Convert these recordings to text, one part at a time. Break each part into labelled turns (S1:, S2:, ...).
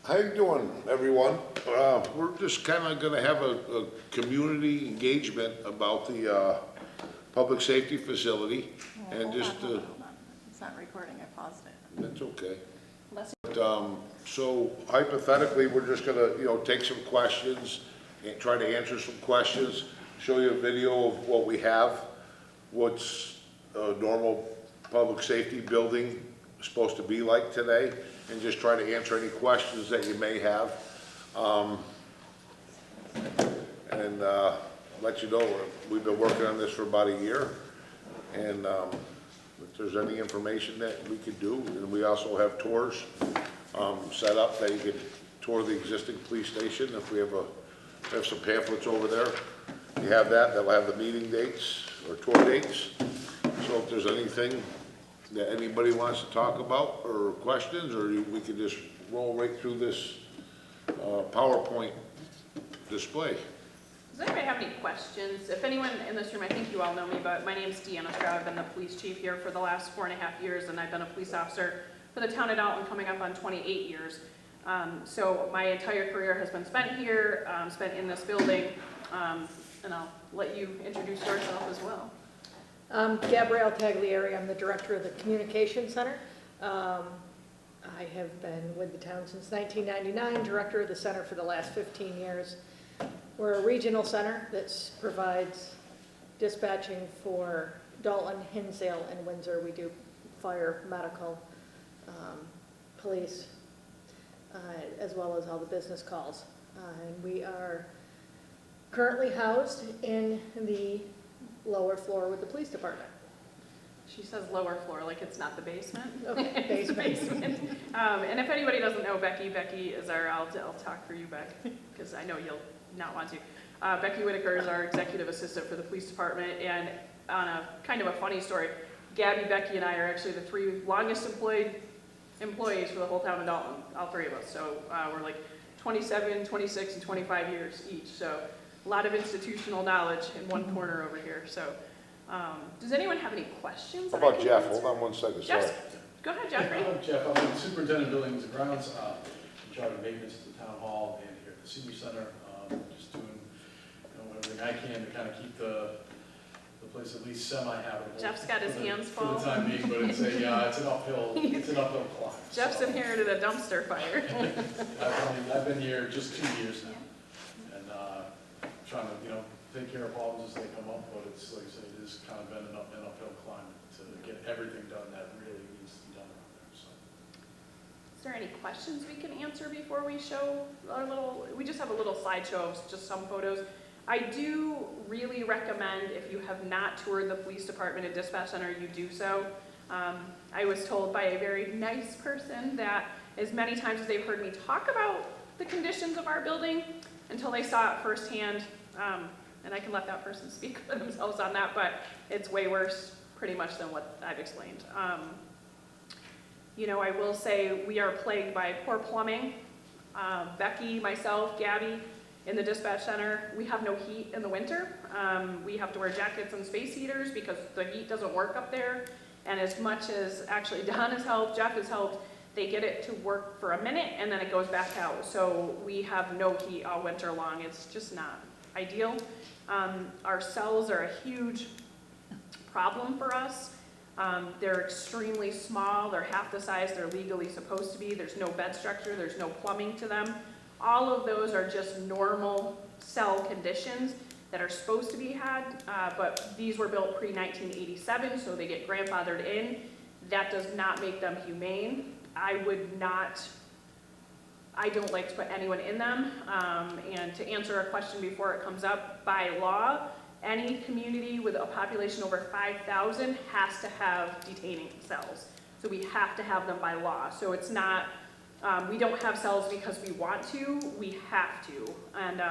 S1: How you doing, everyone? We're just kind of going to have a community engagement about the public safety facility, and
S2: Hold
S1: just
S2: on, hold on, hold on. It's not recording, I paused it.
S1: that's okay.
S2: Unless
S1: So hypothetically, we're just going to, take some questions and try to answer some questions, show you a video of what we have, what's a normal public safety building supposed to be like today, and just try to answer any questions that you may have. And let you know, we've been working on this for about a year, and if there's any information that we could do, and we also have tours set up that you can tour the existing police station. If we have some pamphlets over there, you have that, they'll have the meeting dates or tour dates. So if there's anything that anybody wants to talk about or questions, or we can just roll right through this PowerPoint display.
S3: Does anybody have any questions? If anyone in this room, I think you all know me, but my name's Deanna Stroud. I've been the police chief here for the last 4.5 years, and I've been a police officer for the town of Dalton coming up on 28 years. So my entire career has been spent here, spent in this building, and I'll let you introduce yourself as well.
S4: Gabrielle Taglieri, I'm the director of the Communication Center. I have been with the town since 1999, director of the center for the last 15 years. We're a regional center that provides dispatching for Dalton, Hinsdale, and Windsor. We do fire, medical, police, as well as all the business calls. And we are currently housed in the lower floor with the police department.
S3: She says lower floor, like it's not the basement.
S4: Okay,
S3: It's the basement. And if anybody doesn't know Becky is our, I'll talk for you, Beck, because I know you'll not want to. Becky Whitaker is our executive assistant for the police department, and on a kind of a funny story, Gabby, Becky, and I are actually the 3 longest employees for the whole town of Dalton, all 3 of us. So we're like 27, 26, and 25 years each. So a lot of institutional knowledge in one corner over here. So does anyone have any questions?
S1: How about Jeff? Hold on one second, sorry.
S3: Jeff, go ahead, Jeffrey.
S5: I'm Jeff, I'm the superintendent of buildings and grounds, in charge of maintenance at the town hall and here at the senior center. Just doing everything I can to kind of keep the place at least semi-habitable.
S3: Jeff's got his hands full.
S5: For the time being, but it's an uphill climb.
S3: Jeff's
S5: so.
S3: inherited a dumpster fire.
S5: I've been here just 2 years now, and trying to take care of problems as they come up. But it's like I said, it has kind of been an uphill climb to get everything done that really needs to be done around there. So.
S3: Is there any questions we can answer before we show our we just have a little slideshow of just some photos. I do really recommend, if you have not toured the police department and dispatch center, you do so. I was told by a very nice person that as many times as they've heard me talk about the conditions of our building until they saw it firsthand, and I can let that person speak for themselves on that, but it's way worse pretty much than what I've explained. I will say we are plagued by poor plumbing. Becky, myself, Gabby, in the dispatch center, we have no heat in the winter. We have to wear jackets and space heaters because the heat doesn't work up there. And as much as actually Don has helped, Jeff has helped, they get it to work for a minute and then it goes back out. So we have no heat all winter long. It's just not ideal. Our cells are a huge problem for us. They're extremely small. They're half the size they're legally supposed to be. There's no bed structure. There's no plumbing to them. All of those are just normal cell conditions that are supposed to be had, but these were built pre-1987, so they get grandfathered in. That does not make them humane. I don't like to put anyone in them. And to answer a question before it comes up, by law, any community with a population over 5,000 has to have detaining cells. So we have to have them by law. So it's not, we don't have cells because we want to, we have to. And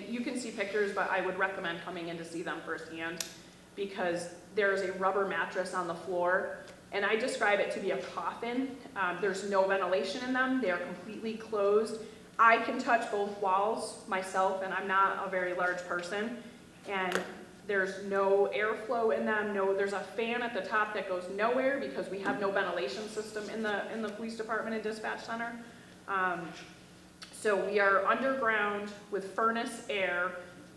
S3: you can see pictures, but I would recommend coming in to see them firsthand because there's a rubber mattress on the floor, and I describe it to be a coffin. There's no ventilation in them. They are completely closed. I can touch both walls myself, and I'm not a very large person, and there's no airflow in them. There's a fan at the top that goes nowhere because we have no ventilation system in the police department and dispatch center. So we are underground with furnace air.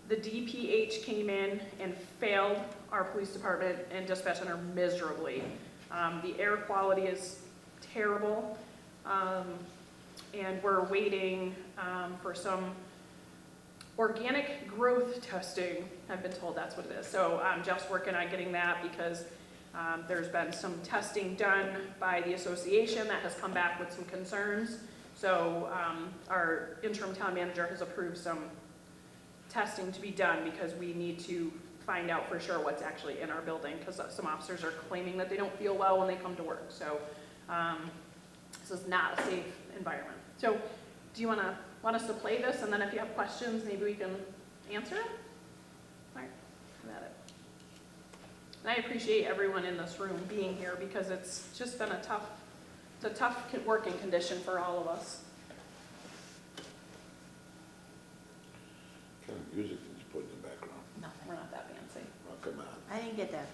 S3: The DPH came in and failed our police department and dispatch center miserably. The air quality is terrible, and we're waiting for some organic growth testing. I've been told that's what it is. So Jeff's working on getting that because there's been some testing done by the association that has come back with some concerns. So our interim town manager has approved some testing to be done because we need to find out for sure what's actually in our building, because some officers are claiming that they don't feel well when they come to work. So this is not a safe environment. So do you want us to play this, and then if you have questions, maybe we can answer it? All right, have at it. And I appreciate everyone in this room being here because it's just been a tough working condition for all of us.
S1: What kind of music did you put in the background?
S2: Nothing.
S3: We're not that fancy.
S1: Oh, come on.
S2: I didn't get that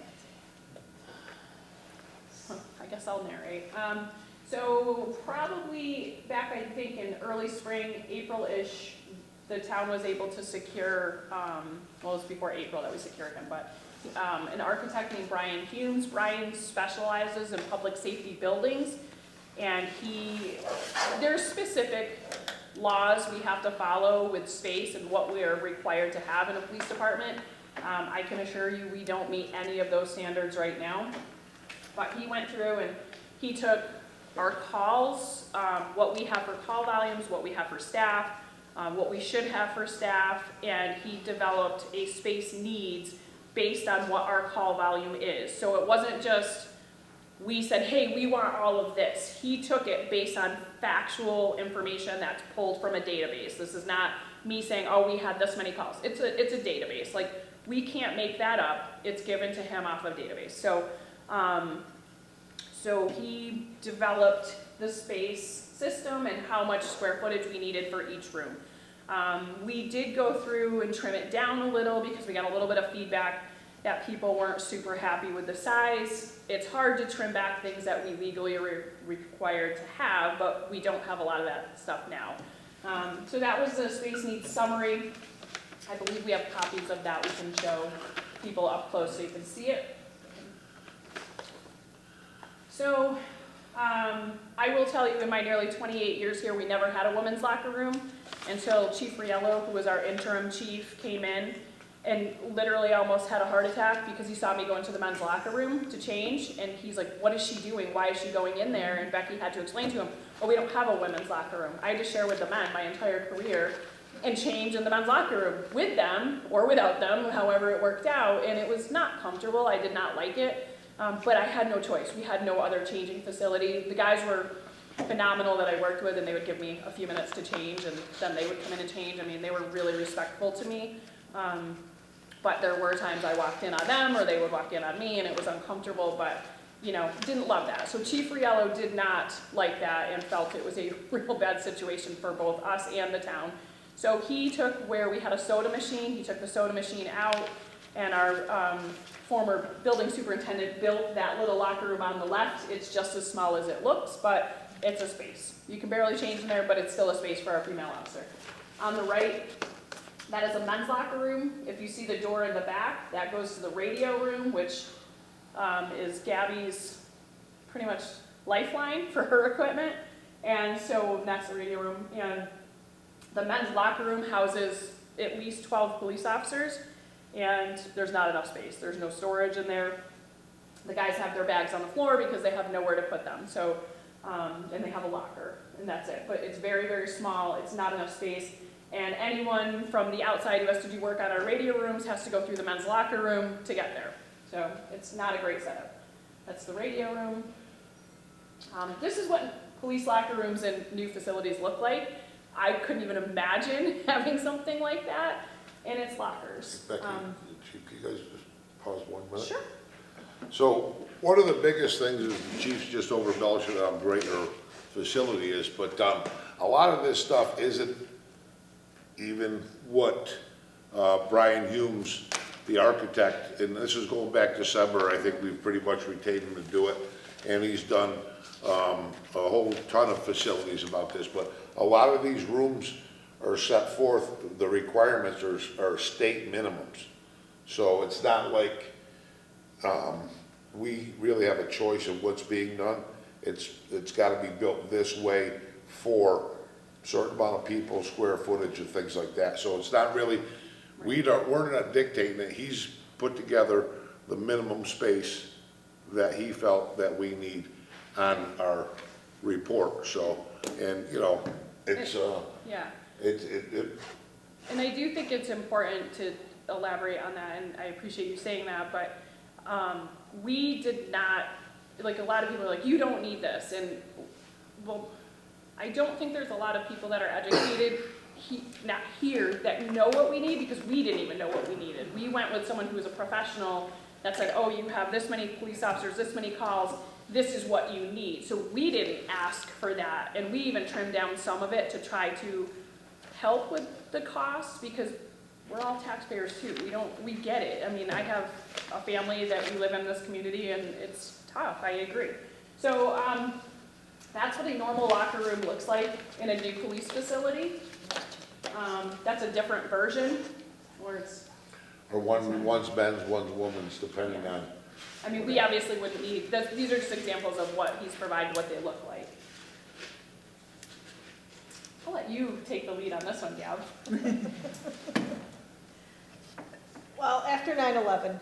S2: fancy.
S3: I guess I'll narrate. So probably back, I think, in early spring, April-ish, the town was able to secure, well, it was before April that we secured him, but an architect named Brian Humes. Brian specializes in public safety buildings, and there's specific laws we have to follow with space and what we are required to have in a police department. I can assure you we don't meet any of those standards right now. But he went through and he took our calls, what we have for call volumes, what we have for staff, what we should have for staff, and he developed a space needs based on what our call volume is. So it wasn't just we said, hey, we want all of this. He took it based on factual information that's pulled from a database. This is not me saying, oh, we had this many calls. It's a database. Like, we can't make that up. It's given to him off of database. So, so he developed the space system and how much square footage we needed for each room. We did go through and trim it down a little because we got a little bit of feedback that people weren't super happy with the size. It's hard to trim back things that we legally are required to have, but we don't have a lot of that stuff now. So that was the space needs summary. I believe we have copies of that we can show people up close so you can see it. So I will tell you, in my nearly 28 years here, we never had a women's locker room until Chief Riello, who was our interim chief, came in and literally almost had a heart attack because he saw me go into the men's locker room to change, and he's like, what is she doing? Why is she going in there? And Becky had to explain to him, oh, we don't have a women's locker room. I had to share with the men my entire career and change in the men's locker room with them or without them, however it worked out, and it was not comfortable. I did not like it, but I had no choice. We had no other changing facility. The guys were phenomenal that I worked with, and they would give me a few minutes to change, and then they would come in and change. I mean, they were really respectful to me. But there were times I walked in on them or they would walk in on me and it was uncomfortable, but didn't love that. So Chief Riello did not like that and felt it was a real bad situation for both us and the town. So he took where we had a soda machine, he took the soda machine out, and our former building superintendent built that little locker room on the left. It's just as small as it looks, but it's a space. You can barely change in there, but it's still a space for our female officer. On the right, that is a men's locker room. If you see the door in the back, that goes to the radio room, which is Gabby's pretty much lifeline for her equipment. And so that's the radio room. And the men's locker room houses at least 12 police officers, and there's not enough space. There's no storage in there. The guys have their bags on the floor because they have nowhere to put them. So, and they have a locker, and that's it. But it's very, very small. It's not enough space. And anyone from the outside who has to do work on our radio rooms has to go through the men's locker room to get there. So it's not a great setup. That's the radio room. This is what police locker rooms in new facilities look like. I couldn't even imagine having something like that in its lockers.
S1: Becky, Chief, can you guys just pause 1 minute?
S3: Sure.
S1: So one of the biggest things is the chief's just over-embellishing how great your facility is, but a lot of this stuff isn't even what Brian Humes, the architect, and this is going back December, I think we've pretty much retained him to do it, and he's done a whole ton of facilities about this, but a lot of these rooms are set forth, the requirements are state minimums. So it's not like, we really have a choice of what's being done. It's gotta be built this way for a certain amount of people, square footage and things like that. So it's not really, we're not dictating it. He's put together the minimum space that he felt that we need on our report, so, and, you know, it's,
S3: Yeah.
S1: it,
S3: And I do think it's important to elaborate on that, and I appreciate you saying that, but we did not, like, a lot of people are like, you don't need this, and, well, I don't think there's a lot of people that are educated not here that know what we need, because we didn't even know what we needed. We went with someone who was a professional that said, oh, you have this many police officers, this many calls, this is what you need. So we didn't ask for that, and we even trimmed down some of it to try to help with the costs, because we're all taxpayers too. We get it. I mean, I have a family that we live in this community, and it's tough, I agree. So that's what a normal locker room looks like in a new police facility. That's a different version, where it's,
S1: or one's men's, one's woman's, depending on.
S3: I mean, we obviously wouldn't need, these are just examples of what he's provided, what they look like. I'll let you take the lead on this one, Gab.
S4: Well, after 9/11,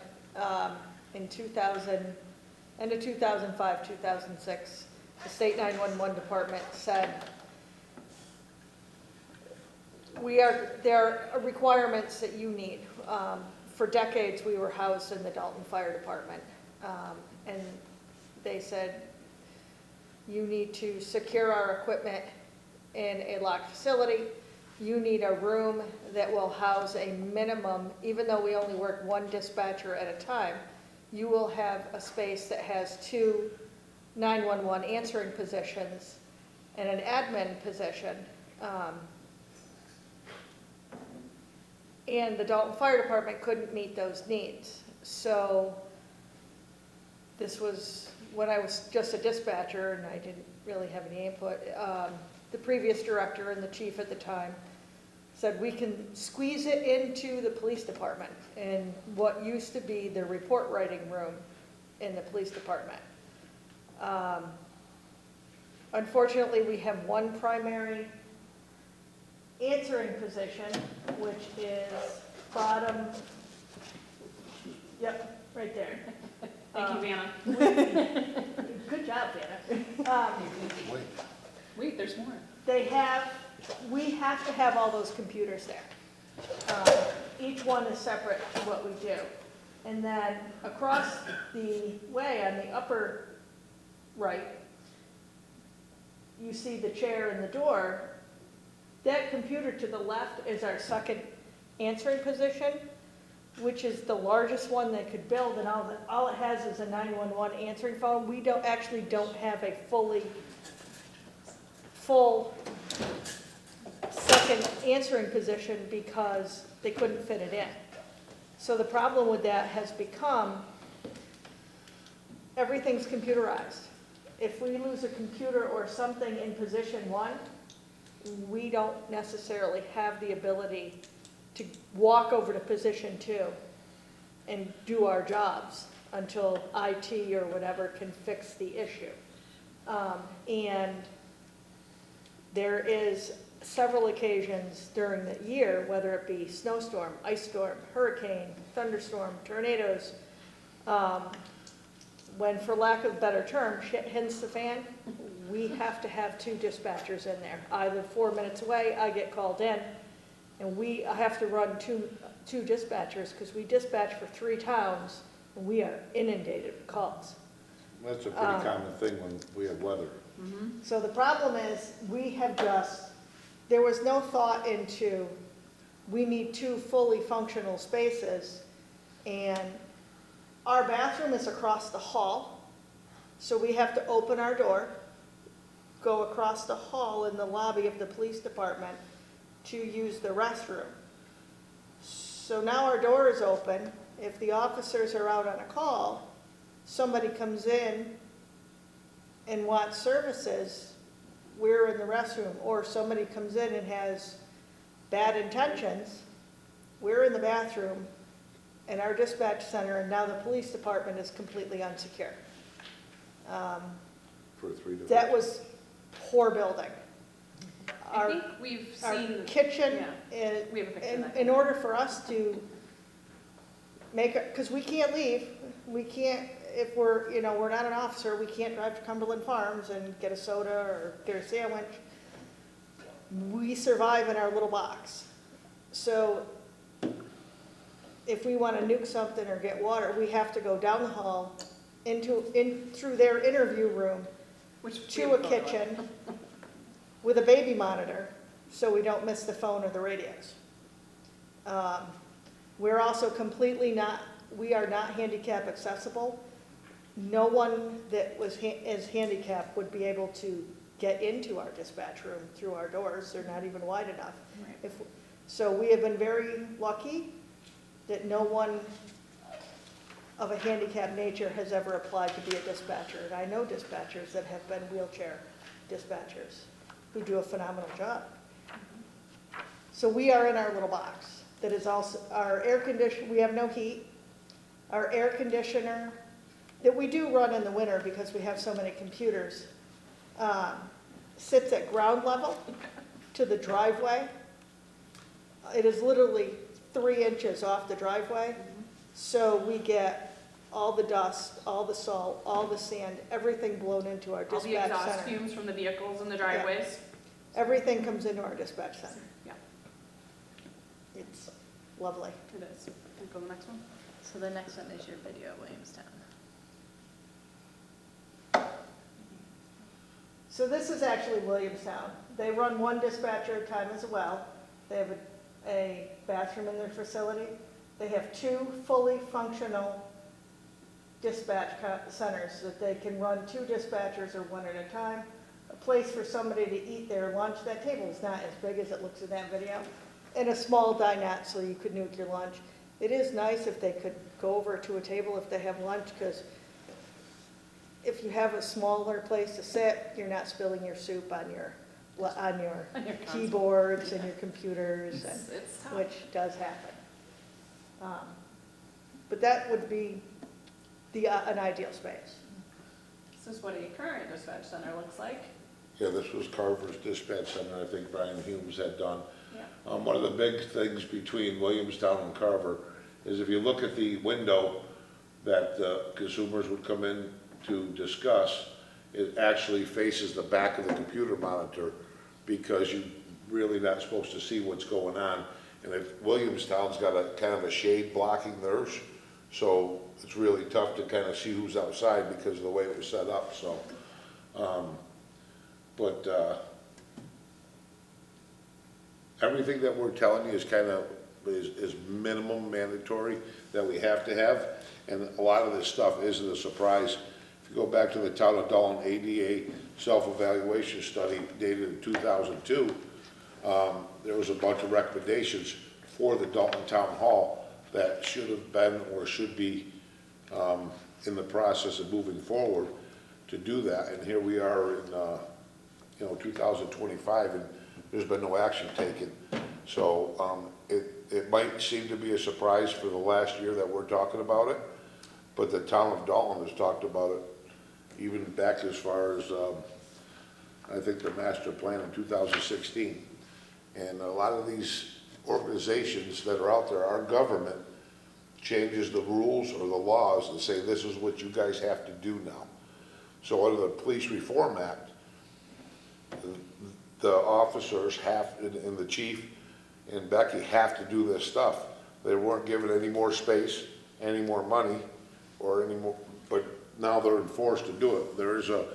S4: in 2000, end of 2005, 2006, the state 911 department said, there are requirements that you need. For decades, we were housed in the Dalton Fire Department, and they said, you need to secure our equipment in a locked facility. You need a room that will house a minimum, even though we only work one dispatcher at a time, you will have a space that has 2 911 answering positions and an admin position. And the Dalton Fire Department couldn't meet those needs. So this was when I was just a dispatcher and I didn't really have any input. The previous director and the chief at the time said we can squeeze it into the police department in what used to be the report writing room in the police department. Unfortunately, we have one primary answering position, which is bottom, yep, right there.
S3: Thank you, Vanna.
S4: Good job, Vanna.
S3: Wait, there's more.
S4: We have to have all those computers there. Each one is separate to what we do. And then across the way on the upper right, you see the chair and the door. That computer to the left is our second answering position, which is the largest one they could build, and all it has is a 911 answering phone. We don't have a full second answering position because they couldn't fit it in. So the problem with that has become everything's computerized. If we lose a computer or something in position 1, we don't necessarily have the ability to walk over to position 2 and do our jobs until IT or whatever can fix the issue. And there is several occasions during the year, whether it be snowstorm, ice storm, hurricane, thunderstorm, tornadoes, when, for lack of a better term, shit hits the fan, we have to have 2 dispatchers in there. I live 4 minutes away, I get called in, and I have to run two dispatchers because we dispatch for 3 towns, and we are inundated with calls.
S1: That's a pretty common thing when we have weather.
S4: So the problem is, there was no thought into, we need 2 fully functional spaces, and our bathroom is across the hall, so we have to open our door, go across the hall in the lobby of the police department to use the restroom. So now our door is open. If the officers are out on a call, somebody comes in and wants services, we're in the restroom, or somebody comes in and has bad intentions, we're in the bathroom, and our dispatch center, and now the police department is completely unsecure.
S1: For 3 to.
S4: That was poor building.
S3: I think we've
S4: Our
S3: seen,
S4: kitchen,
S3: yeah, we have a picture of that.
S4: in order for us to make it, because we can't leave, we can't, if we're, you know, we're not an officer, we can't drive to Cumberland Farms and get a soda or get a sandwich. We survive in our little box. So if we want to nuke something or get water, we have to go down the hall through their interview room
S3: Which
S4: to a kitchen with a baby monitor, so we don't miss the phone or the radios. We're also we are not handicap accessible. No one that is handicapped would be able to get into our dispatch room through our doors. They're not even wide enough.
S3: Right.
S4: So we have been very lucky that no one of a handicap nature has ever applied to be a dispatcher. And I know dispatchers that have been wheelchair dispatchers who do a phenomenal job. So we are in our little box. That is also, our air conditioner, we have no heat. Our air conditioner, that we do run in the winter because we have so many computers, sits at ground level to the driveway. It is literally 3 inches off the driveway. So we get all the dust, all the salt, all the sand, everything blown into our
S3: All the
S4: dispatch
S3: exhaust
S4: center.
S3: fumes from the vehicles in the driveways.
S4: Everything comes into our dispatch center.
S3: Yeah,
S4: It's lovely.
S3: it is. Can we go to the next one?
S2: So the next one is your video at Williamstown.
S4: So this is actually Williamstown. They run one dispatcher at a time as well. They have a bathroom in their facility. They have 2 fully functional dispatch centers that they can run 2 dispatchers or 1 at a time. A place for somebody to eat their lunch. That table is not as big as it looks in that video. And a small dinette so you could nuke your lunch. It is nice if they could go over to a table if they have lunch, because if you have a smaller place to sit, you're not spilling your soup on your
S3: On your console.
S4: keyboards and your computers,
S3: It's tough.
S4: which does happen. But that would be an ideal space.
S3: This is what a current dispatch center looks like.
S1: Yeah, this was Carver's dispatch center, I think Brian Humes had done.
S3: Yeah.
S1: One of the big things between Williamstown and Carver is if you look at the window that consumers would come in to discuss, it actually faces the back of the computer monitor because you're really not supposed to see what's going on. And if Williamstown's got a kind of a shade blocking theirs, so it's really tough to kind of see who's outside because of the way it was set up, so. Everything that we're telling you is kind of, is minimum mandatory that we have to have. And a lot of this stuff isn't a surprise. If you go back to the town of Dalton ADA self-evaluation study dated in 2002, there was a bunch of recommendations for the Dalton Town Hall that should have been or should be in the process of moving forward to do that. And here we are in 2025, and there's been no action taken. So it might seem to be a surprise for the last year that we're talking about it, but the town of Dalton has talked about it even back as far as I think the master plan in 2016. And a lot of these organizations that are out there, our government changes the rules or the laws and say this is what you guys have to do now. So under the Police Reform Act, the officers have, and the chief and Becky have to do this stuff. They weren't given any more space, any more money, or any more, but now they're enforced to do it. There is a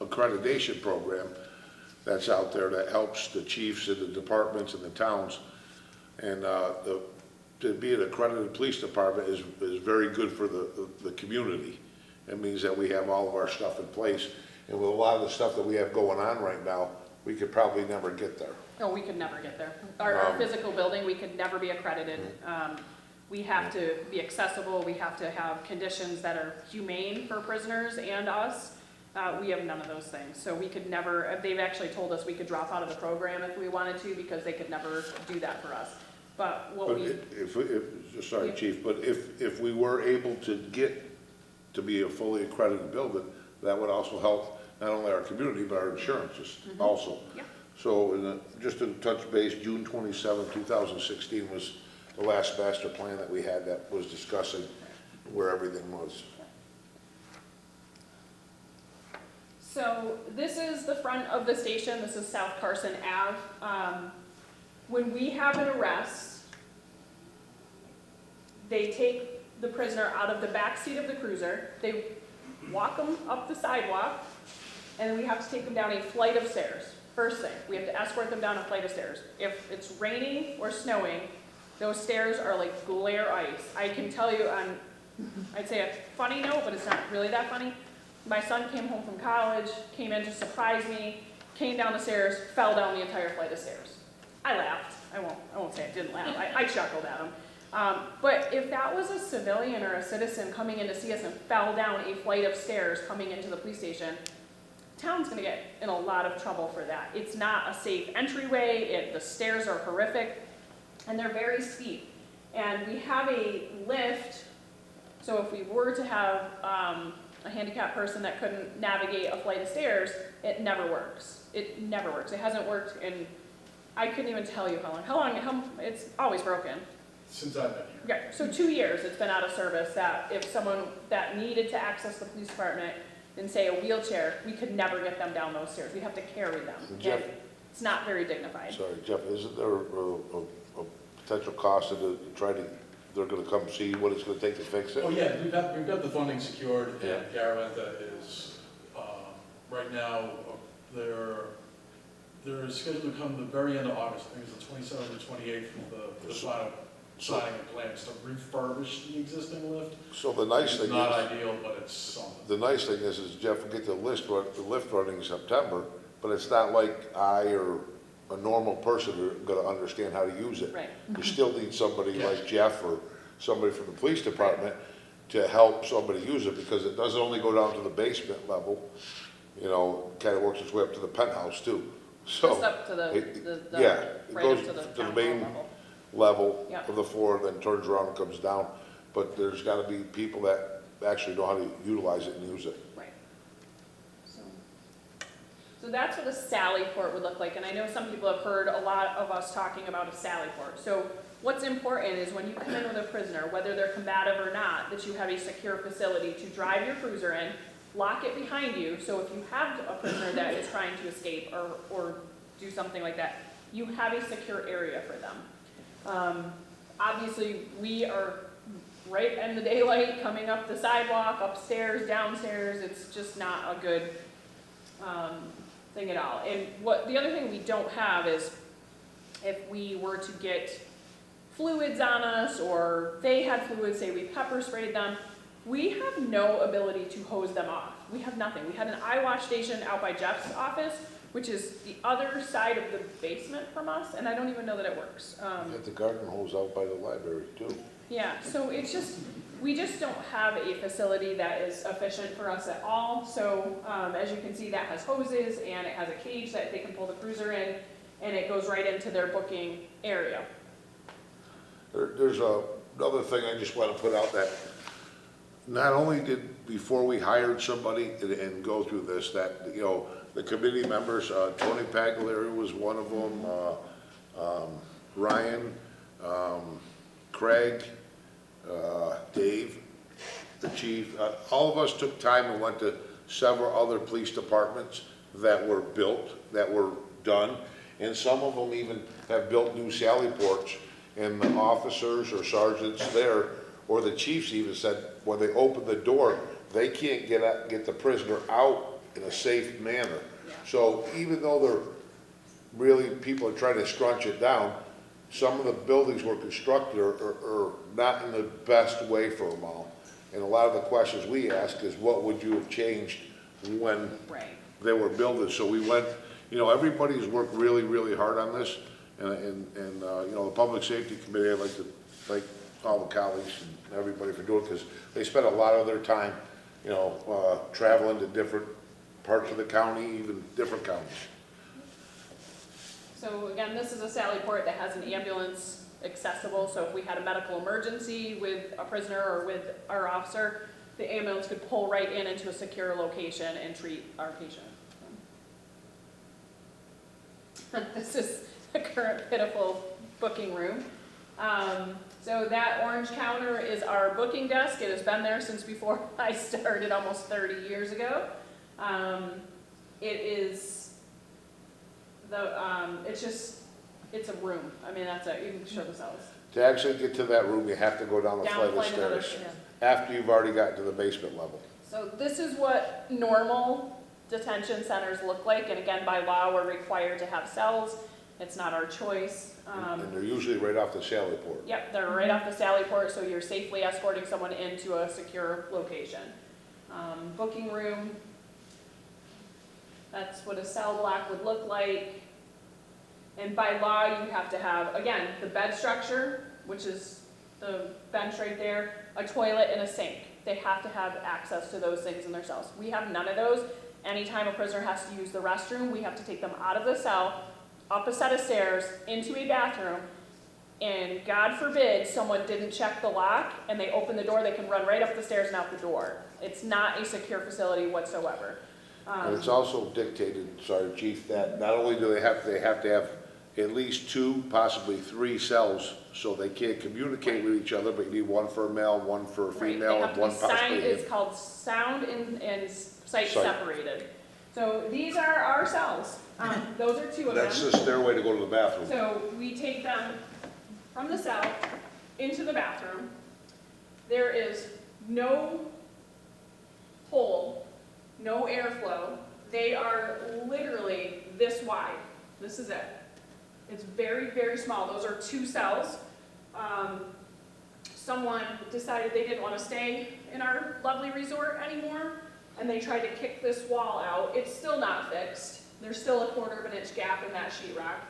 S1: accreditation program that's out there that helps the chiefs and the departments and the towns. And to be an accredited police department is very good for the community. It means that we have all of our stuff in place. And with a lot of the stuff that we have going on right now, we could probably never get there.
S3: No, we could never get there. Our physical building, we could never be accredited. We have to be accessible, we have to have conditions that are humane for prisoners and us. We have none of those things, so we could never, they've actually told us we could drop out of the program if we wanted to, because they could never do that for us. But what
S1: But
S3: we,
S1: sorry,
S3: Yeah.
S1: Chief, but if we were able to get to be a fully accredited building, that would also help not only our community, but our insurances also.
S3: Yeah.
S1: So, just to touch base, June 27, 2016 was the last master plan that we had that was discussing where everything was.
S3: So this is the front of the station, this is South Carson Ave. When we have an arrest, they take the prisoner out of the back seat of the cruiser, they walk them up the sidewalk, and then we have to take them down a flight of stairs. First thing, we have to escort them down a flight of stairs. If it's raining or snowing, those stairs are like glare ice. I can tell you on, I'd say a funny note, but it's not really that funny. My son came home from college, came in to surprise me, came down the stairs, fell down the entire flight of stairs. I laughed. I won't say I didn't laugh. I chuckled at him. But if that was a civilian or a citizen coming in to see us and fell down a flight of stairs coming into the police station, town's gonna get in a lot of trouble for that. It's not a safe entryway, the stairs are horrific, and they're very steep. And we have a lift, so if we were to have a handicapped person that couldn't navigate a flight of stairs, it never works. It never works. It hasn't worked in, I couldn't even tell you how long, it's always broken.
S5: Since I've been here.
S3: Okay, so 2 years it's been out of service, that if someone that needed to access the police department in, say, a wheelchair, we could never get them down those stairs. We have to carry them.
S1: Jeff-
S3: And it's not very dignified.
S1: Sorry, Jeff, isn't there a potential cost to try to, they're gonna come see what it's gonna take to fix it?
S5: Oh, yeah, we've got the funding secured,
S1: Yeah.
S5: and Garaventa is, right now, they're scheduled to come the very end of August, I think it's the 27th or 28th, with the final signing of plans to refurbish the existing lift.
S1: So the nice thing
S5: It's not
S1: is,
S5: ideal, but it's something.
S1: the nice thing is Jeff will get the lift running in September, but it's not like I or a normal person are gonna understand how to use it.
S3: Right.
S1: You still need somebody
S5: Yes.
S1: like Jeff or somebody from the police department to help somebody use it, because it doesn't only go down to the basement level, you know, kinda works its way up to the penthouse too. So,
S3: Just up to
S1: yeah, it
S3: right
S1: goes
S3: up to the
S1: to the
S3: town
S1: main
S3: hall level.
S1: level
S3: Yeah.
S1: of the floor, then turns around and comes down. But there's gotta be people that actually know how to utilize it and use it.
S3: Right. So that's what a sally port would look like, and I know some people have heard a lot of us talking about a sally port. So what's important is when you come in with a prisoner, whether they're combative or not, that you have a secure facility to drive your cruiser in, lock it behind you, so if you have a prisoner that is trying to escape or do something like that, you have a secure area for them. Obviously, we are right in the daylight, coming up the sidewalk, upstairs, downstairs, it's just not a good thing at all. And the other thing we don't have is if we were to get fluids on us, or they had fluids, say we pepper sprayed them, we have no ability to hose them off. We have nothing. We had an eye wash station out by Jeff's office, which is the other side of the basement from us, and I don't even know that it works.
S1: Got the garden hose out by the library too.
S3: Yeah, so it's just, we just don't have a facility that is efficient for us at all. So as you can see, that has hoses and it has a cage that they can pull the cruiser in, and it goes right into their booking area.
S1: There's another thing I just want to put out, that not only did, before we hired somebody and go through this, that, you know, the committee members, Tony Pagliari was one of them, Ryan, Craig, Dave, the chief, all of us took time and went to several other police departments that were built, that were done, and some of them even have built new sally ports, and the officers or sergeants there, or the chiefs even said, when they open the door, they can't get the prisoner out in a safe manner. So even though they're really, people are trying to scrunch it down, some of the buildings were constructed are not in the best way for them all. And a lot of the questions we ask is, what would you have changed when
S3: Right.
S1: they were building? So we went, you know, everybody's worked really, really hard on this. And you know, the Public Safety Committee, I'd like to thank all the colleagues and everybody for doing it, because they spend a lot of their time, you know, traveling to different parts of the county, even different counties.
S3: So again, this is a Sally Port that has an ambulance accessible, so if we had a medical emergency with a prisoner or with our officer, the ambulance could pull right in into a secure location and treat our patient. This is the current pitiful booking room. So that orange counter is our booking desk. It has been there since before I started almost 30 years ago. It is it's a room. I mean, that's it. You can show the cells.
S1: To actually get to that room, you have to go down a
S3: Down
S1: flight of
S3: flight another
S1: stairs,
S3: stairs.
S1: after you've already gotten to the basement level.
S3: So this is what normal detention centers look like, and again, by law, we're required to have cells. It's not our choice.
S1: And they're usually right off the Sally Port.
S3: Yep, they're right off the Sally Port, so you're safely escorting someone into a secure location. Booking room, that's what a cell block would look like. And by law, you have to have, again, the bed structure, which is the bench right there, a toilet and a sink. They have to have access to those things in their cells. We have none of those. Anytime a prisoner has to use the restroom, we have to take them out of the cell, up a set of stairs, into a bathroom, and God forbid someone didn't check the lock and they open the door, they can run right up the stairs and out the door. It's not a secure facility whatsoever.
S1: And it's also dictated, sorry, Chief, that not only do they have to have at least 2, possibly 3 cells, so they can't communicate with each other, but you need one for a male, one for a female, and one possibly.
S3: It's called sound and sight
S1: Sight.
S3: separated. So these are our cells. Those are 2 of them.
S1: That's the stairway to go to the bathroom.
S3: So we take them from the cell into the bathroom. There is no hole, no airflow. They are literally this wide. This is it. It's very, very small. Those are 2 cells. Someone decided they didn't want to stay in our lovely resort anymore, and they tried to kick this wall out. It's still not fixed. There's still a 1/4 of an inch gap in that sheetrock.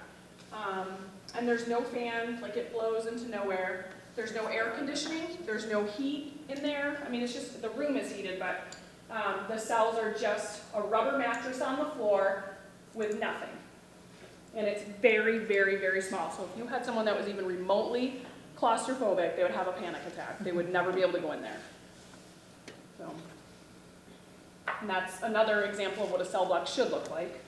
S3: And there's no fan, like it blows into nowhere. There's no air conditioning. There's no heat in there. I mean, it's just, the room is heated, but the cells are just a rubber mattress on the floor with nothing. And it's very, very, very small. So if you had someone that was even remotely claustrophobic, they would have a panic attack. They would never be able to go in there. So, and that's another example of what a cell block should look like.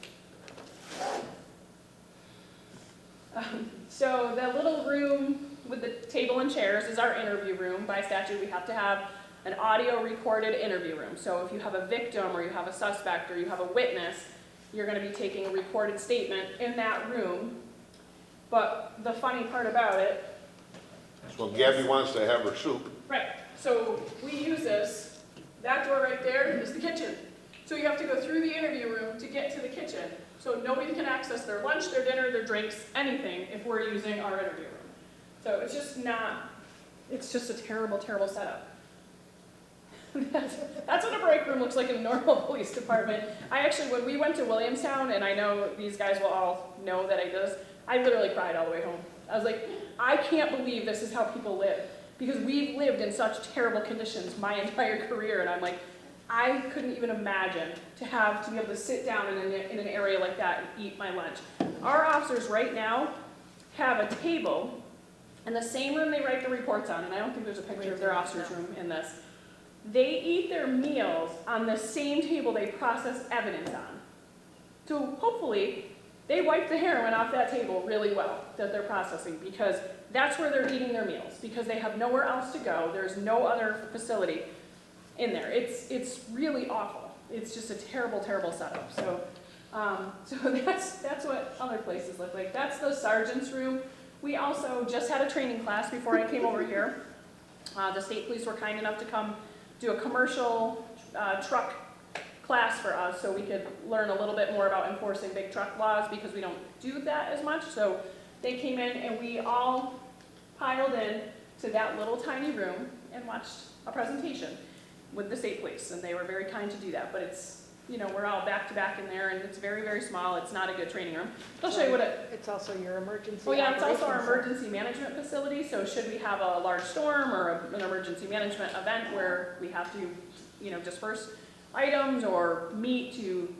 S3: So the little room with the table and chairs is our interview room. By statute, we have to have an audio recorded interview room. So if you have a victim or you have a suspect or you have a witness, you're going to be taking a recorded statement in that room. But the funny part about it,
S1: So Gabby wants to have her soup.
S3: right, so we use this, that door right there is the kitchen. So you have to go through the interview room to get to the kitchen. So nobody can access their lunch, their dinner, their drinks, anything if we're using our interview room. So it's just not, it's just a terrible, terrible setup. That's what a break room looks like in a normal police department. I actually, when we went to Williamstown, and I know these guys will all know that I did this, I literally cried all the way home. I was like, I can't believe this is how people live. Because we've lived in such terrible conditions my entire career, and I'm like, I couldn't even imagine to be able to sit down in an area like that and eat my lunch. Our officers right now have a table in the same room they write the reports on, and I don't think there's a picture of their officer's room in this. They eat their meals on the same table they process evidence on. So hopefully, they wipe the heroin off that table really well that they're processing, because that's where they're eating their meals, because they have nowhere else to go. There's no other facility in there. It's really awful. It's just a terrible, terrible setup. So, so that's what other places look like. That's the sergeant's room. We also just had a training class before I came over here. The state police were kind enough to come do a commercial truck class for us so we could learn a little bit more about enforcing big truck laws, because we don't do that as much. So they came in and we all piled in to that little tiny room and watched a presentation with the state police, and they were very kind to do that. But it's you know, we're all back to back in there, and it's very, very small. It's not a good training room. I'll show you what it,
S4: It's also your emergency.
S3: well, yeah, it's also our
S4: operations center.
S3: emergency management facility, so should we have a large storm or an emergency management event where we have to, you know, disperse items or meet to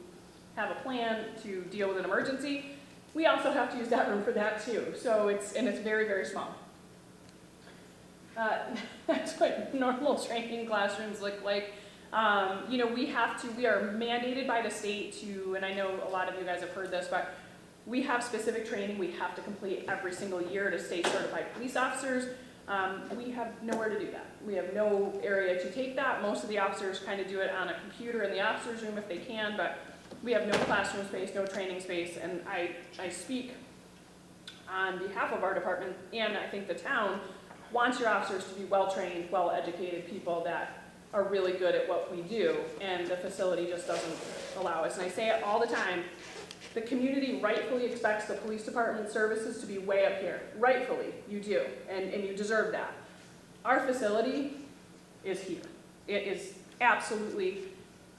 S3: have a plan to deal with an emergency, we also have to use that room for that too. So it's very, very small. That's what normal training classrooms look like. You know, we are mandated by the state to, and I know a lot of you guys have heard this, but we have specific training we have to complete every single year to stay certified police officers. We have nowhere to do that. We have no area to take that. Most of the officers kind of do it on a computer in the officers' room if they can, but we have no classroom space, no training space, and I speak on behalf of our department, and I think the town wants your officers to be well-trained, well-educated people that are really good at what we do, and the facility just doesn't allow us. And I say it all the time, the community rightfully expects the police department services to be way up here. Rightfully, you do, and you deserve that. Our facility is here. It is absolutely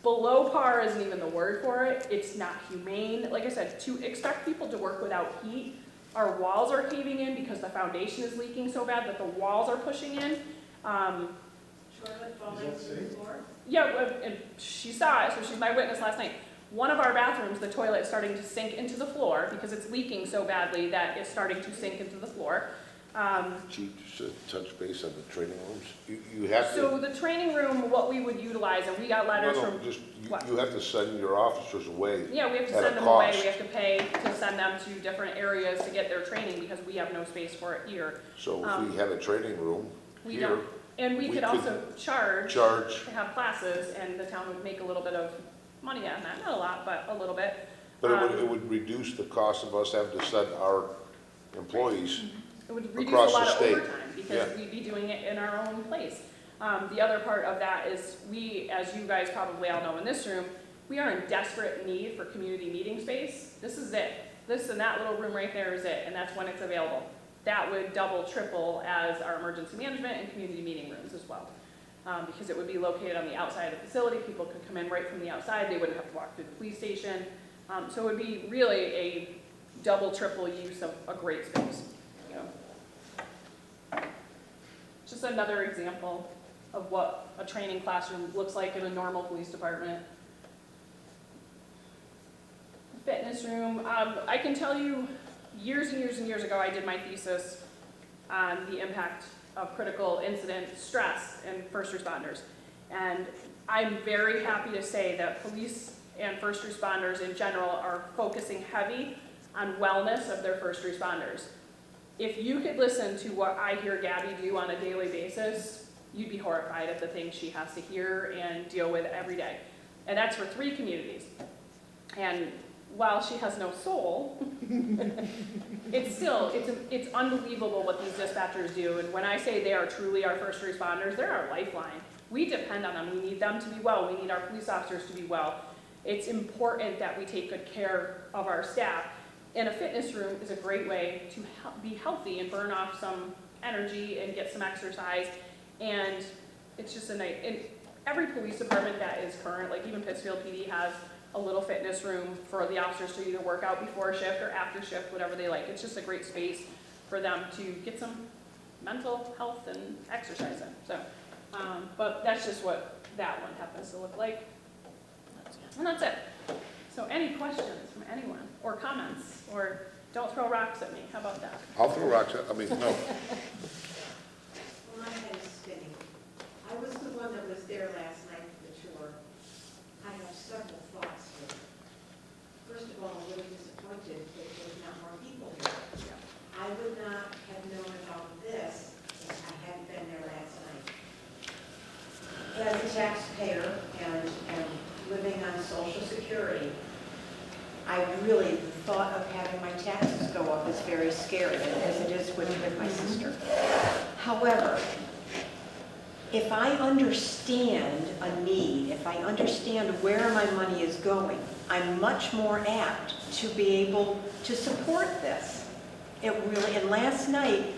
S3: below par isn't even the word for it. It's not humane. Like I said, to expect people to work without heat, our walls are caving in because the foundation is leaking so bad that the walls are pushing in.
S6: Toilet falling to the floor?
S3: Yeah, and she saw it, so she's my witness last night. One of our bathrooms, the toilet is starting to sink into the floor because it's leaking so badly that it's starting to sink into the floor.
S1: Chief, just touch base on the training rooms. You have to.
S3: So the training room, what we would utilize, and we got letters
S1: No,
S3: from.
S1: just,
S3: what?
S1: you have to send your officers away.
S3: Yeah, we have to
S1: at a
S3: send them away,
S1: cost.
S3: we have to pay to send them to different areas to get their training because we have no space for it here.
S1: So if we had a training room
S3: We
S1: here,
S3: don't. And we
S1: we
S3: could
S1: could
S3: also charge
S1: charge,
S3: to have classes, and the town would make a little bit of money on that. Not a lot, but a little bit.
S1: but it would reduce the cost of us having to send our employees.
S3: It would reduce a
S1: Across the
S3: lot of
S1: state.
S3: overtime because
S1: Yeah.
S3: we'd be doing it in our own place. The other part of that is we, as you guys probably all know in this room, we are in desperate need for community meeting space. This is it. This and that little room right there is it, and that's when it's available. That would double, triple as our emergency management and community meeting rooms as well. Because it would be located on the outside of the facility. People could come in right from the outside. They wouldn't have to walk through the police station. So it would be really a double, triple use of a great space. You know. Just another example of what a training classroom looks like in a normal police department. Fitness room. I can tell you years and years and years ago I did my thesis on the impact of critical incident stress in first responders. And I'm very happy to say that police and first responders in general are focusing heavy on wellness of their first responders. If you could listen to what I hear Gabby do on a daily basis, you'd be horrified at the things she has to hear and deal with every day. And that's for 3 communities. And while she has no soul, it's unbelievable what these dispatchers do. And when I say they are truly our first responders, they're our lifeline. We depend on them. We need them to be well. We need our police officers to be well. It's important that we take good care of our staff. And a fitness room is a great way to be healthy and burn off some energy and get some exercise. And it's just a nice, and every police department that is current, like even Pittsfield PD has a little fitness room for the officers to either work out before shift or after shift, whatever they like. It's just a great space for them to get some mental health and exercise in. So, but that's just what that one happens to look like. And that's it. So any questions from anyone or comments, or don't throw rocks at me. How about that?
S1: I'll throw rocks at, no.
S6: Well, my head is spinning. I was the one that was there last night for the tour. I have several thoughts here. First of all, I'm really disappointed that there's not more people here. I would not have known about this if I hadn't been there last night. As a taxpayer and living on Social Security, I really, the thought of having my taxes go up is very scary, as it is with my sister. However, if I understand a need, if I understand where my money is going, I'm much more apt to be able to support this. It really, and last night,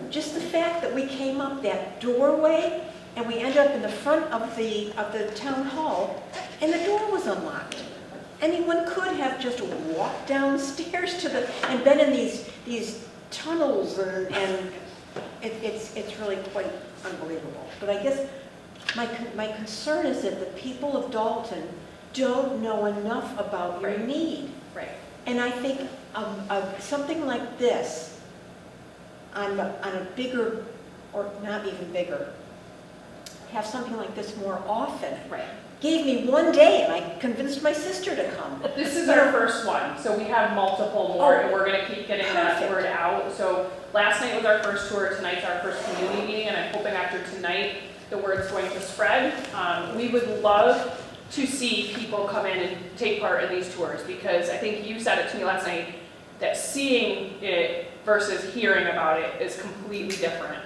S6: just the fact that we came up that doorway and we end up in the front of the town hall, and the door was unlocked. Anyone could have just walked downstairs to the, and been in these tunnels, and it's really quite unbelievable. But I guess my concern is that the people of Dalton don't know enough about your
S3: Right.
S6: need.
S3: Right.
S6: And I think something like this, on a bigger, or not even bigger, have something like this more often.
S3: Right.
S6: Gave me one day, and I convinced my sister to come.
S3: This is our first one, so we have multiple more, and we're gonna keep getting that
S6: Perfect.
S3: word out. So last night was our first tour, tonight's our first community meeting, and I'm hoping after tonight, the word's going to spread. We would love to see people come in and take part in these tours, because I think you said it to me last night, that seeing it versus hearing about it is completely different.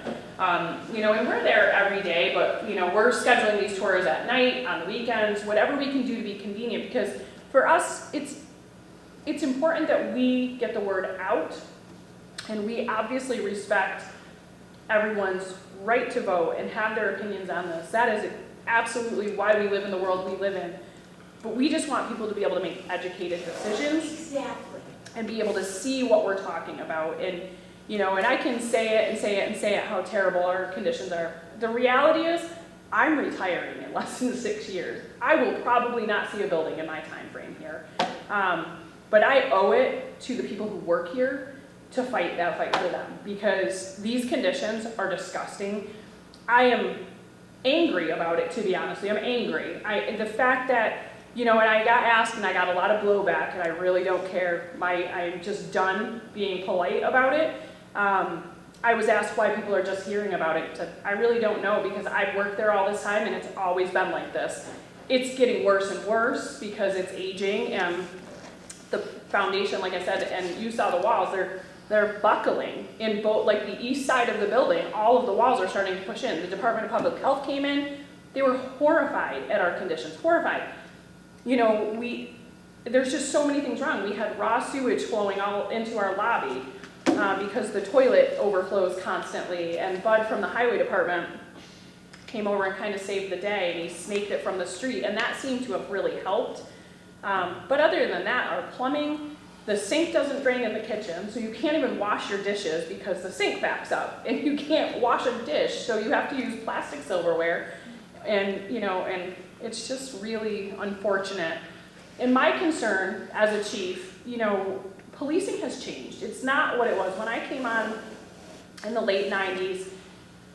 S3: You know, and we're there every day, but, you know, we're scheduling these tours at night, on the weekends, whatever we can do to be convenient, because for us, it's important that we get the word out, and we obviously respect everyone's right to vote and have their opinions on this. That is absolutely why we live in the world we live in. But we just want people to be able to make educated decisions
S6: Exactly.
S3: and be able to see what we're talking about. And, you know, and I can say it and say it and say it how terrible our conditions are. The reality is, I'm retiring in less than 6 years. I will probably not see a building in my time frame here. But I owe it to the people who work here to fight that fight for them, because these conditions are disgusting. I am angry about it, to be honest with you. I'm angry. The fact that, you know, and I got asked and I got a lot of blowback, and I really don't care. I'm just done being polite about it. I was asked why people are just hearing about it. I really don't know, because I've worked there all this time and it's always been like this. It's getting worse and worse because it's aging, and the foundation, like I said, and you saw the walls, they're buckling in both, like the east side of the building. All of the walls are starting to push in. The Department of Public Health came in. They were horrified at our conditions, horrified. You know, there's just so many things wrong. We had raw sewage flowing all into our lobby because the toilet overflows constantly, and Bud from the highway department came over and kind of saved the day, and he snaked it from the street, and that seemed to have really helped. But other than that, our plumbing, the sink doesn't drain in the kitchen, so you can't even wash your dishes because the sink backs up, and you can't wash a dish, so you have to use plastic silverware, and, you know, and it's just really unfortunate. And my concern as a chief, you know, policing has changed. It's not what it was. When I came on in the late 90s,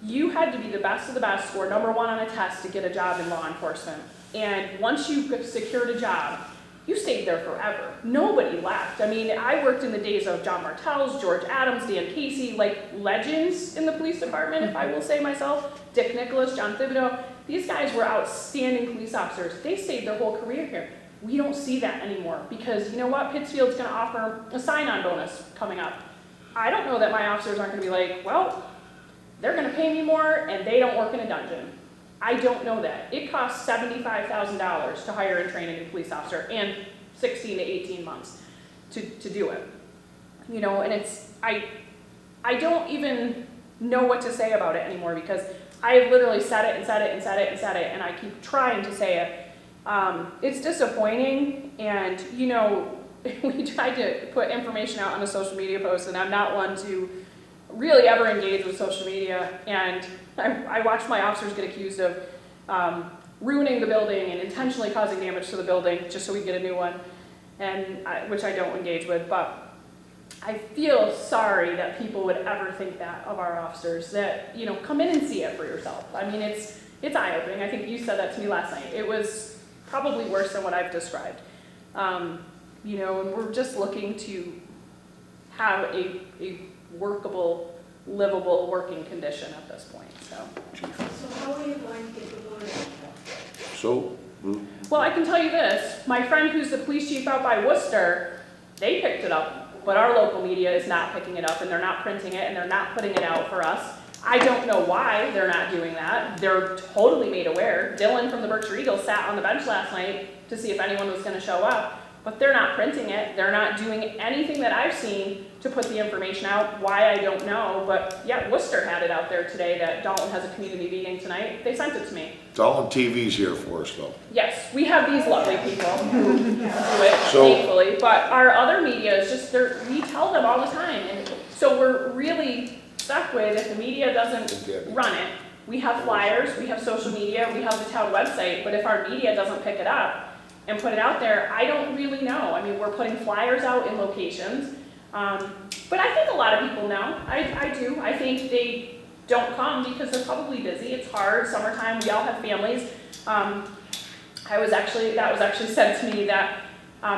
S3: you had to be the best of the best, score #1 on a test to get a job in law enforcement. And once you secured a job, you stayed there forever. Nobody left. I mean, I worked in the days of John Martell's, George Adams, Dan Casey, like legends in the police department, if I will say myself. Dick Nicholas, John Thibodeau. These guys were outstanding police officers. They stayed their whole career here. We don't see that anymore, because you know what? Pittsfield's gonna offer a sign-on bonus coming up. I don't know that my officers aren't gonna be like, well, they're gonna pay me more and they don't work in a dungeon. I don't know that. It costs $75,000 to hire and train a new police officer, and 16 to 18 months to do it. You know, and I don't even know what to say about it anymore, because I have literally said it and said it and said it and said it, and I keep trying to say it. It's disappointing, and you know, we tried to put information out on a social media post, and I'm not one to really ever engage with social media, and I watched my officers get accused of ruining the building and intentionally causing damage to the building just so we get a new one, and which I don't engage with. But I feel sorry that people would ever think that of our officers, that, you know, come in and see it for yourself. I mean, it's eye-opening. I think you said that to me last night. It was probably worse than what I've described. You know, and we're just looking to have a workable, livable working condition at this point, so.
S6: So how are you going to get the word out?
S1: So,
S3: Well, I can tell you this, my friend who's the police chief out by Worcester, they picked it up, but our local media is not picking it up, and they're not printing it, and they're not putting it out for us. I don't know why they're not doing that. They're totally made aware. Dylan from the Berkshire Eagle sat on the bench last night to see if anyone was gonna show up. but they're not printing it, they're not doing anything that I've seen to put the information out. Why, I don't know, but yeah, Worcester had it out there today that Dalton has a community meeting tonight. They sent it to me.
S1: Dalton TV's here for us though.
S3: Yes, we have these lovely people who do it,
S1: So-
S3: thankfully, but our other media is just, we tell them all the time, and so we're really stuck with, if the media doesn't run it, we have flyers, we have social media, we have the town website, but if our media doesn't pick it up and put it out there, I don't really know. I mean, we're putting flyers out in locations, but I think a lot of people know. I do. I think they don't come because they're probably busy. It's hard, summertime, we all have families. That was actually said to me that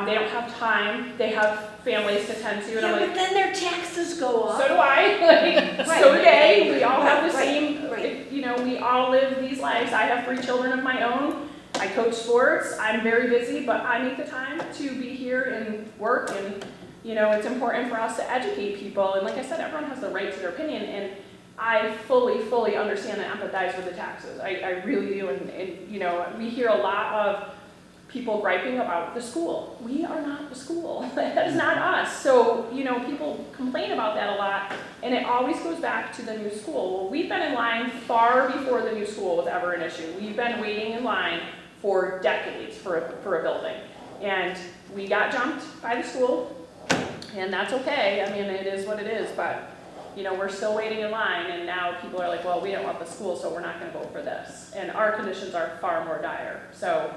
S3: they don't have time, they have families to tend to, and I'm
S6: Yeah,
S3: like,
S6: but then their taxes go up.
S3: so do I, like,
S6: Right.
S3: so do they, we all have the
S6: Right,
S3: same,
S6: right.
S3: you know, we all live these lives. I have 3 children of my own, I coach sports, I'm very busy, but I make the time to be here and work, and, you know, it's important for us to educate people, and like I said, everyone has the right to their opinion, and I fully understand and empathize with the taxes, I really do, and, you know, we hear a lot of people griping about the school. We are not the school. That is not us. So, you know, people complain about that a lot, and it always goes back to the new school. Well, we've been in line far before the new school was ever an issue. We've been waiting in line for decades for a building. And we got jumped by the school, and that's okay. I mean, it is what it is, but, you know, we're still waiting in line, and now people are like, well, we don't want the school, so we're not gonna vote for this. And our conditions are far more dire. So,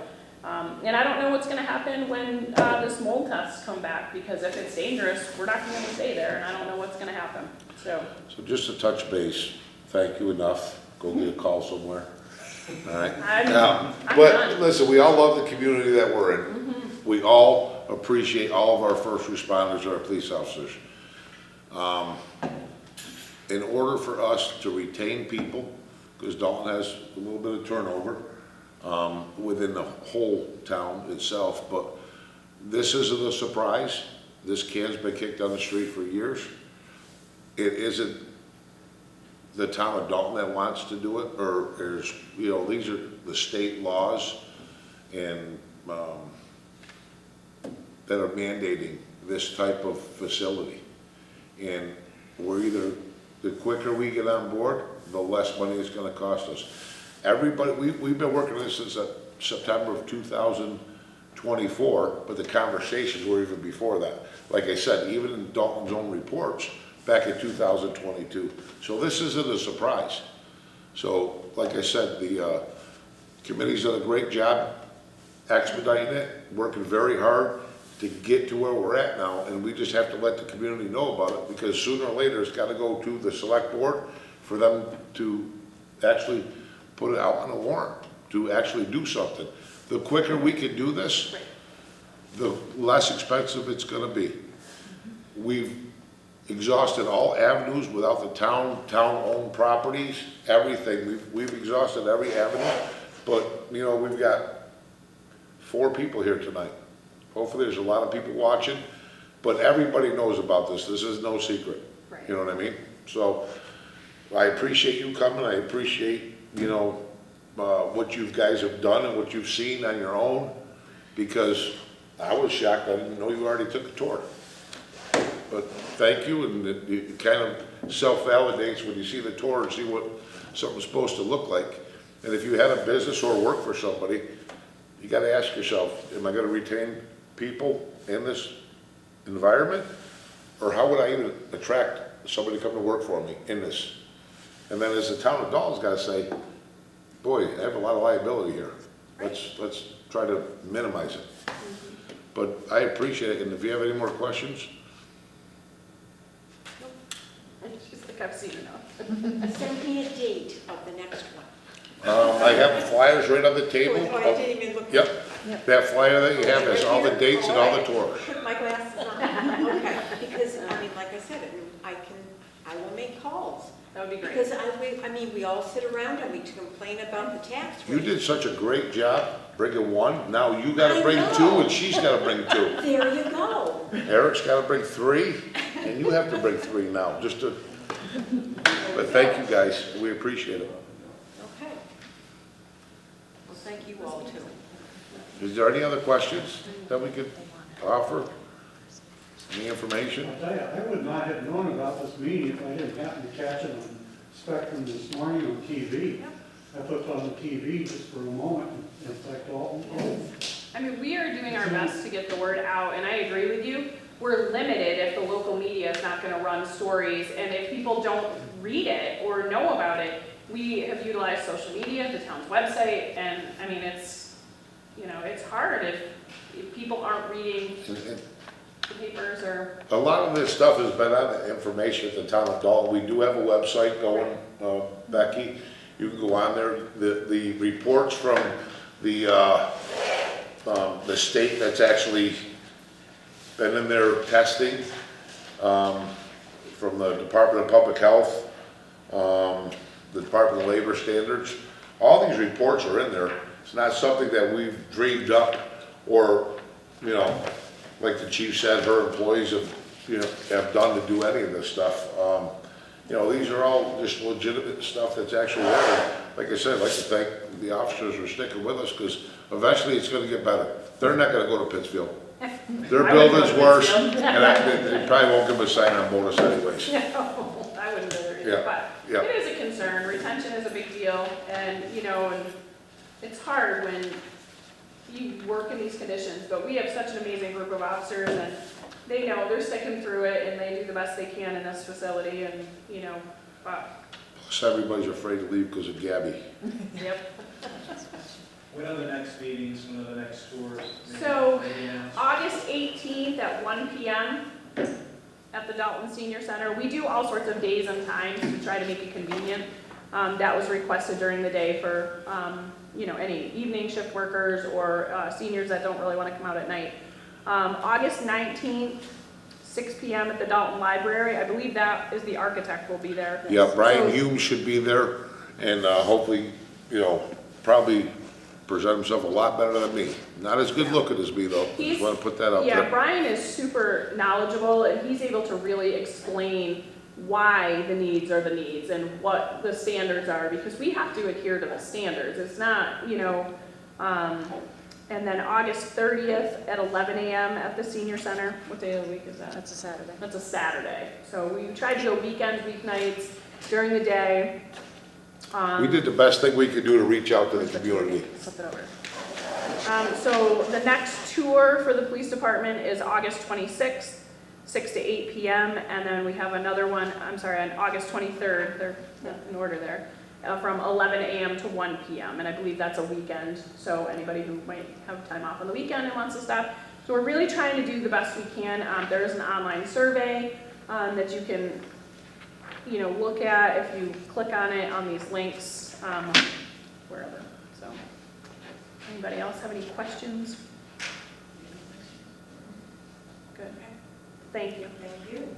S3: and I don't know what's going to happen when this mold tests come back, because if it's dangerous, we're not going to stay there, and I don't know what's going to happen. So
S1: just to touch base, thank you enough. Go get a call somewhere. All right.
S3: I'm
S1: But
S3: done.
S1: listen, we all love the community that we're in. We all appreciate all of our first responders, our police officers. In order for us to retain people, because Dalton has a little bit of turnover within the whole town itself, but this isn't a surprise. This can's been kicked down the street for years. It isn't the town of Dalton that wants to do it, or there's, you know, these are the state laws and that are mandating this type of facility. And we're either, the quicker we get on board, the less money it's gonna cost us. Everybody, we've been working on this since September of 2024, but the conversations were even before that. Like I said, even in Dalton's own reports, back in 2022. So this isn't a surprise. So, like I said, the committee's done a great job expediting it, working very hard to get to where we're at now, and we just have to let the community know about it, because sooner or later, it's gotta go to the select board for them to actually put it out on a warrant, to actually do something. The quicker we can do this, the less expensive it's gonna be. We've exhausted all avenues without the town-owned properties, everything. We've exhausted every avenue, but, you know, we've got 4 people here tonight. Hopefully there's a lot of people watching, but everybody knows about this. This is no secret.
S4: Right.
S1: You know what I mean? So I appreciate you coming. I appreciate, you know, what you guys have done and what you've seen on your own, because I was shocked. I didn't know you already took a tour. But thank you, and it kind of self-validates when you see the tour and see what something's supposed to look like. And if you had a business or work for somebody, you gotta ask yourself, am I gonna retain people in this environment? Or how would I even attract somebody to come to work for me in this? And then as the town of Dalton's gotta say, boy, I have a lot of liability here. Let's try to minimize it. But I appreciate it, and if you have any more questions,
S3: She's like, I've seen enough.
S6: Send me a date of the next one.
S1: I have flyers right on the table.
S6: Oh, I didn't even look.
S1: Yep, that flyer that you have has all the dates and all the tours.
S6: Put my glasses on. Okay, because, I mean, like I said, I will make calls.
S3: That would be great.
S6: Because I mean, we all sit around and we complain about the tax
S1: You
S6: rate.
S1: did such a great job bringing 1, now you gotta
S6: I
S1: bring
S6: know.
S1: 2, and she's gotta bring 2.
S6: There you go.
S1: Eric's gotta bring 3, and you have to bring 3 now, just to, but thank you guys, we appreciate it.
S6: Okay. Well, thank you all too.
S1: Is there any other questions that we could, offer? Any information?
S7: I'll tell you, I would not have known about this meeting if I didn't happen to catch it on Spectrum this morning on TV.
S3: Yep.
S7: I put on the TV just for a moment, and it's like, oh,
S3: I mean, we are doing our best to get the word out, and I agree with you. We're limited if the local media is not gonna run stories, and if people don't read it or know about it, we have utilized social media, the town's website, and, I mean, it's, you know, it's hard if people aren't reading the papers or,
S1: A lot of this stuff has been on the information at the town of Dalton. We do have a website going, Becky. You can go on there. The reports from the state that's actually been in there testing, from the Department of Public Health, the Department of Labor Standards. All these reports are in there. It's not something that we've dreamed up or, you know, like the chief said, her employees have done to do any of this stuff. You know, these are all just legitimate stuff that's actually there. Like I said, I'd like to thank the officers for sticking with us, because eventually it's gonna get better. They're not gonna go to Pittsfield. Their
S3: I wouldn't go
S1: building's
S3: to
S1: worse,
S3: Pittsfield.
S1: and they probably won't give them a sign-on bonus anyways.
S3: no, I wouldn't either,
S1: Yeah,
S3: but
S1: yeah.
S3: it is a concern. Retention is a big deal, and, you know, and it's hard when you work in these conditions, but we have such an amazing group of officers, and they know they're sticking through it, and they do the best they can in this facility, and, you know, but,
S1: Plus everybody's afraid to leave because of Gabby.
S3: yep.
S8: When are the next meetings, when are the next tours?
S3: So,
S8: Maybe announced?
S3: August 18th at 1 PM at the Dalton Senior Center. We do all sorts of days and times to try to make it convenient. That was requested during the day for, you know, any evening shift workers or seniors that don't really want to come out at night. August 19th, 6 PM at the Dalton Library. I believe that is the architect will be there.
S1: Yeah, Brian
S3: So-
S1: Hume should be there, and hopefully, you know, probably present himself a lot better than me. Not as good looking as me, though.
S3: He's-
S1: Just want to put that out
S3: Yeah,
S1: there.
S3: Brian is super knowledgeable, and he's able to really explain why the needs are the needs and what the standards are, because we have to adhere to the standards. It's not, you know, and then August 30th at 11 AM at the Senior Center. What day of the week is that?
S2: That's a Saturday.
S3: That's a Saturday. So we tried to go weekends, weeknights, during the day.
S1: We did the best thing we could do to reach out to the community.
S2: Flip it over.
S3: So the next tour for the police department is August 26th, 6 to 8 PM, and then we have another one, I'm sorry, on August 23rd, they're in order there, from 11 AM to 1 PM, and I believe that's a weekend, so anybody who might have time off on the weekend and wants to stop. So we're really trying to do the best we can. There is an online survey that you can, you know, look at if you click on it on these links, wherever, so. Anybody else have any questions? Good. Thank you.
S6: Thank you.